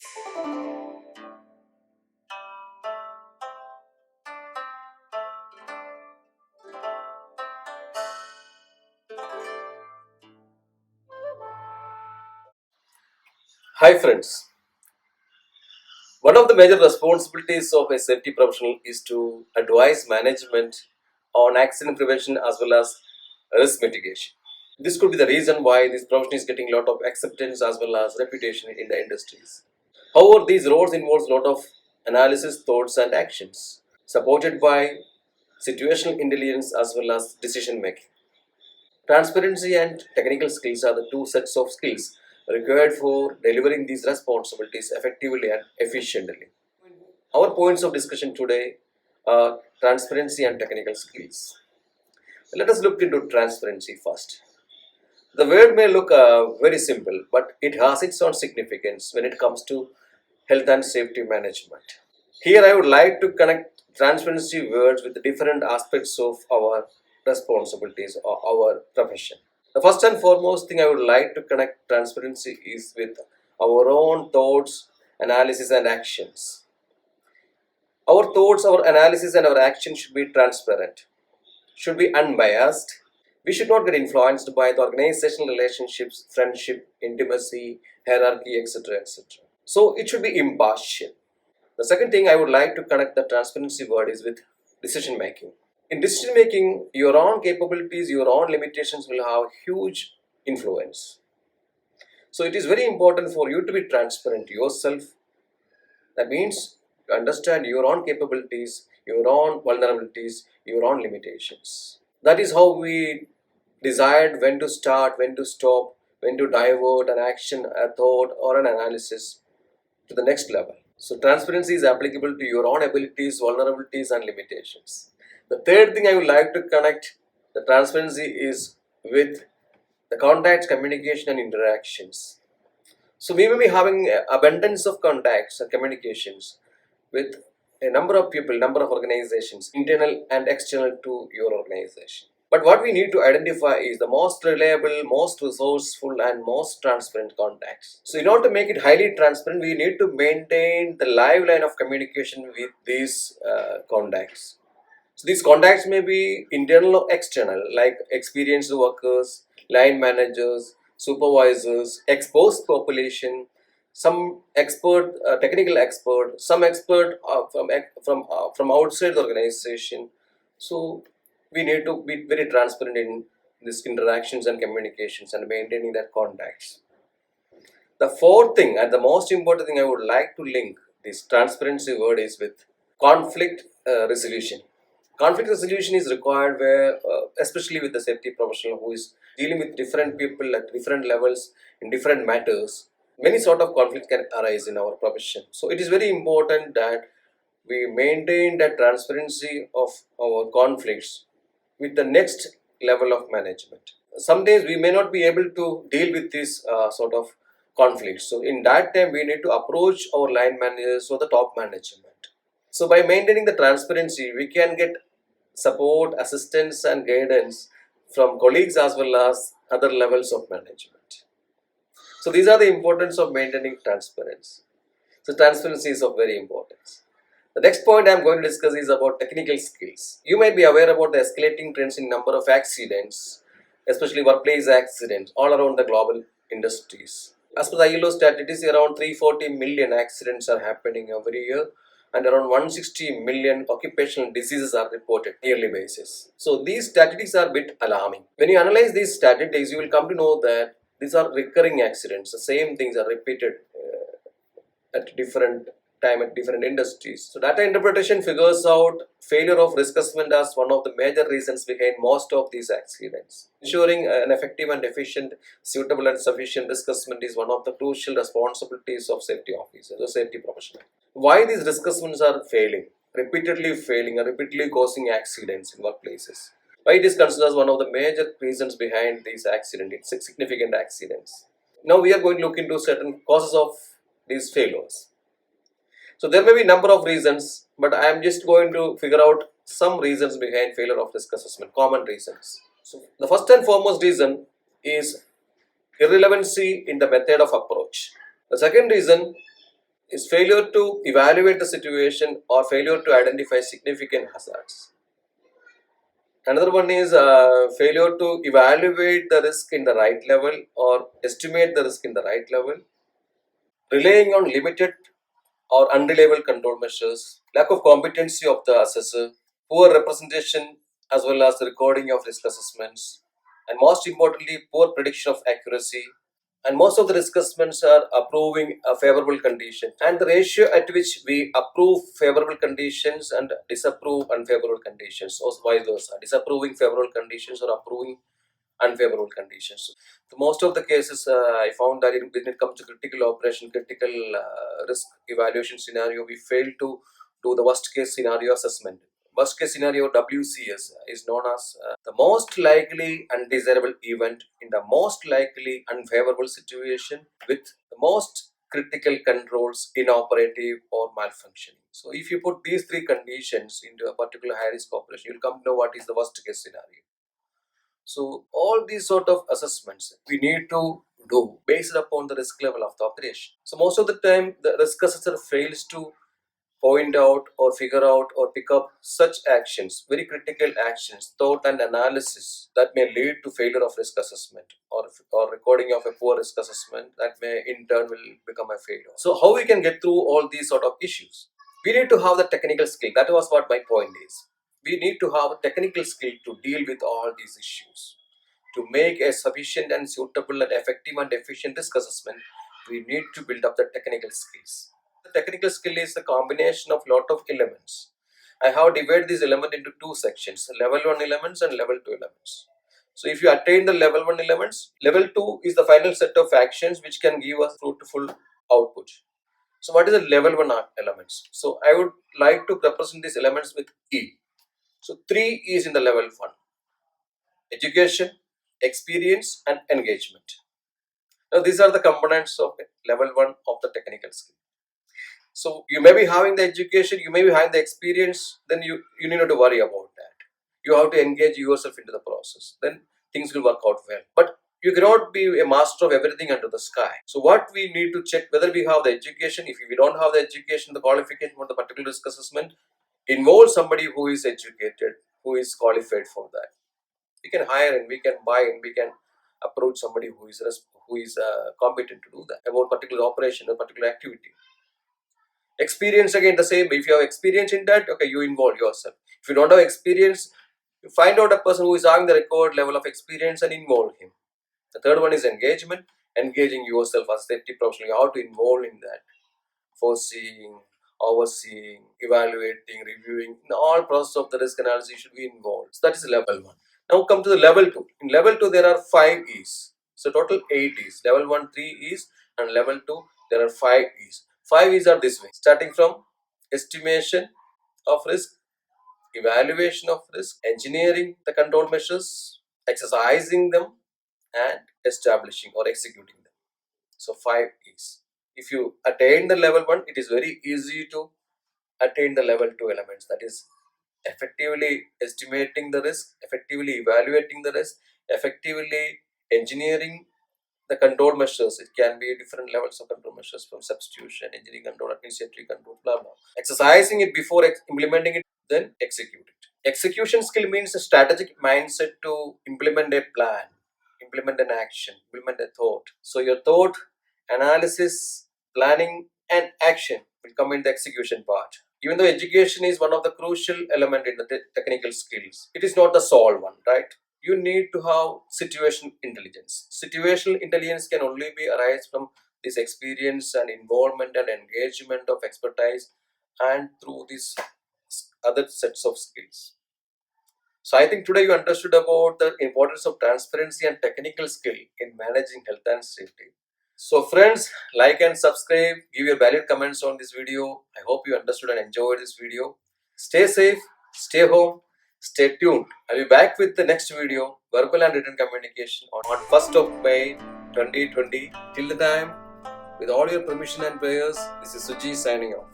Hi friends, one of the major responsibilities of a safety professional is to advise management on accident prevention as well as risk mitigation. This could be the reason why this profession is getting a lot of acceptance as well as reputation in the industries. However, these roles involves a lot of analysis, thoughts and actions, supported by situational intelligence as well as decision making. Transparency and technical skills are the two sets of skills required for delivering these responsibilities effectively and efficiently. Our points of discussion today are transparency and technical skills. Let us look into transparency first. The word may look very simple, but it has its own significance when it comes to health and safety management. Here, I would like to connect transparency words with the different aspects of our responsibilities or our profession. The first and foremost thing I would like to connect transparency is with our own thoughts, analysis, and actions. Our thoughts, our analysis, and our actions should be transparent, should be unbiased. We should not get influenced by the organizational relationships, friendship, intimacy, hierarchy, etc. etc. So it should be impartial. The second thing I would like to connect the transparency word is with decision making. In decision making, your own capabilities, your own limitations will have huge influence. So it is very important for you to be transparent to yourself. That means to understand your own capabilities, your own vulnerabilities, your own limitations. That is how we decide when to start, when to stop, when to divert an action, a thought, or an analysis to the next level. So, transparency is applicable to your own abilities, vulnerabilities, and limitations. The third thing I would like to connect the transparency is with the contacts, communication, and interactions. So, we may be having abundance of contacts and communications with a number of people, number of organizations, internal and external to your organization. But what we need to identify is the most reliable, most resourceful, and most transparent contacts. So, in order to make it highly transparent, we need to maintain the live line of communication with these contacts. So, these contacts may be internal or external, like experienced workers, line managers, supervisors, exposed population, some expert, technical expert, some expert from outside the organization. So we need to be very transparent in these interactions and communications and maintaining that contacts. The fourth thing and the most important thing I would like to link this transparency word is with conflict resolution. Conflict resolution is required where, especially with the safety professional who is dealing with different people at different levels in different matters, many sort of conflict can arise in our profession. So it is very important that we maintain that transparency of our conflicts with the next level of management. Some days we may not be able to deal with this sort of conflicts. So in that time we need to approach our line managers or the top management. So by maintaining the transparency, we can get support, assistance and guidance from colleagues as well as other levels of management. So these are the importance of maintaining transparency. So transparency is of very importance. The next point I am going to discuss is about technical skills. You might be aware about the escalating trends in number of accidents, especially workplace accidents all around the global industries. As per the ILO statistics, around 340 million accidents are happening every year and around 160 million occupational diseases are reported yearly basis. So these statistics are a bit alarming. When you analyze these statistics, you will come to know that these are recurring accidents. The same things are repeated at different time at different industries. So data interpretation figures out failure of risk assessment as one of the major reasons behind most of these accidents. Ensuring an effective and efficient, suitable and sufficient risk assessment is one of the crucial responsibilities of safety officers or safety professionals. Why these risk assessments are failing or repeatedly causing accidents in workplaces? Why it is considered as one of the major reasons behind these accidents, significant accidents. Now we are going to look into certain causes of these failures. So there may be number of reasons, but I am just going to figure out some reasons behind failure of risk assessment, common reasons. So the first and foremost reason is irrelevancy in the method of approach. The second reason is failure to evaluate the situation or failure to identify significant hazards. Another one is failure to evaluate the risk in the right level or estimate the risk in the right level, relying on limited or unreliable control measures, lack of competency of the assessor, poor representation as well as the recording of risk assessments, and most importantly, poor prediction of accuracy. And most of the risk assessments are approving a favorable condition, and the ratio at which we approve favorable conditions and disapprove unfavorable conditions, or vice versa, disapproving favorable conditions or approving unfavorable conditions. So most of the cases, I found that when it comes to critical operation, critical risk evaluation scenario, we fail to do the worst case scenario assessment. Worst case scenario WCS is known as the most likely undesirable event in the most likely unfavorable situation with the most critical controls inoperative or malfunctioning. So if you put these three conditions into a particular high risk operation, you'll come to know what is the worst case scenario. So all these sort of assessments we need to do based upon the risk level of the operation. So most of the time the risk assessor fails to point out or figure out or pick up such actions, very critical actions, thought and analysis that may lead to failure of risk assessment or recording of a poor risk assessment that may in turn will become a failure. So how we can get through all these sort of issues? We need to have the technical skill. That was what my point is. We need to have a technical skill to deal with all these issues. To make a sufficient and suitable and effective and efficient risk assessment, we need to build up the technical skills. The technical skill is a combination of lot of elements. I have divided this element into two sections, level 1 elements and level 2 elements. So if you attain the level 1 elements, level 2 is the final set of actions which can give us fruitful output. So what is the level 1 elements? So I would like to represent these elements with E. So 3 is in the level 1. Education, experience and engagement. Now these are the components of level 1 of the technical skill. So you may be having the education, you may be having the experience, then you need not to worry about that. You have to engage yourself into the process. Then things will work out well. But you cannot be a master of everything under the sky. So what we need to check whether we have the education. If we don't have the education, the qualification for the particular risk assessment, involve somebody who is educated, who is qualified for that. We can hire and we can buy and we can approach somebody who is competent to do that about particular operation or particular activity. Experience, again the same. If you have experience in that, okay, you involve yourself. If you don't have experience, you find out a person who is having the required level of experience and involve him. The third one is engagement. Engaging yourself as a safety professional, you have to involve in that. Foreseeing, overseeing, evaluating, reviewing, in all process of the risk analysis you should be involved. So that is level 1. Now come to the level 2. In level 2 there are 5 E's. So total 8 E's. Level 1 3 E's and level 2 there are 5 E's. 5 E's are this way, starting from estimation of risk, evaluation of risk, engineering the control measures, exercising them and establishing or executing them. So 5 E's. If you attain the level 1, it is very easy to attain the level 2 elements, that is effectively estimating the risk, effectively evaluating the risk, effectively engineering the control measures. It can be different levels of control measures from substitution, engineering control, administrative control, blah blah. Exercising it before implementing it, then execute it. Execution skill means a strategic mindset to implement a plan, implement an action, implement a thought. So your thought, analysis, planning and action will come in the execution part. Even though education is one of the crucial element in the technical skills, it is not the sole one, right? You need to have situational intelligence. Situational intelligence can only be arise from this experience and involvement and engagement of expertise and through these other sets of skills. So I think today you understood about the importance of transparency and technical skill in managing health and safety. So friends, like and subscribe, give your valid comments on this video. I hope you understood and enjoyed this video. Stay safe, stay home, stay tuned. I'll be back with the next video, verbal and written communication on 1st of May 2020. Till the time, with all your permission and prayers, this is Suji signing off.